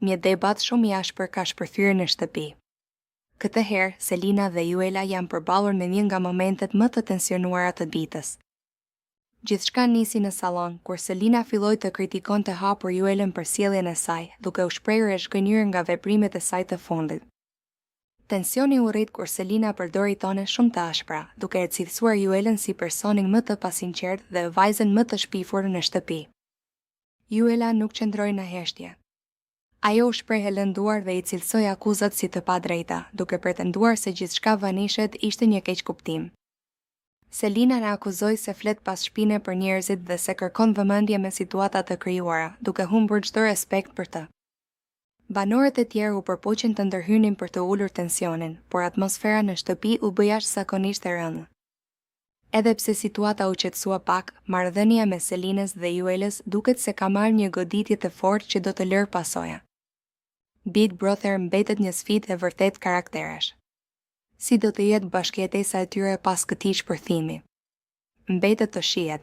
një debat shumë i ashpër ka shpërthyer në shtëpi. Këtë herë, Selina dhe Juela janë përballur me një nga momentet më të tensionuara të ditës. Gjithçka nisi në sallon, kur Selina filloi të kritikonte hapur Juelën për sjelljen e saj, duke u shprehur e zhgënjur nga veprimet e saj të fundit. Tensioni u rrit kur Selina përdori tone shumë të ashpra, duke e cilësuar Juelën si personin më të pasinqert dhe vajzën më të shpifur në shtëpi. Juela nuk qëndroi në heshtje. Ajo u shpreh e lënduar dhe i cilësoi akuzat si të padrejta, duke pretenduar se gjithçka vanishet ishte një keqkuptim. Selina na akuzoi se flet pas shpine për njerëzit dhe se kërkon vëmendje me situata të krijuara, duke humbur çdo respekt për të. Banorët e tjerë u përpoqën të ndërhynin për të ulur tensionin, por atmosfera në shtëpi u bë jashtëzakonisht e rëndë. Edhe pse situata u qetësua pak, marrëdhënia mes Selinës dhe Juelës duket se ka marrë një goditje të fortë që do të lërë pasoja. Big Brother mbetet një sfidë e vërtet karakterash. Si do të jetë bashkëjetesa e tyre pas këtij shpërthimi? Mbetet të shihet.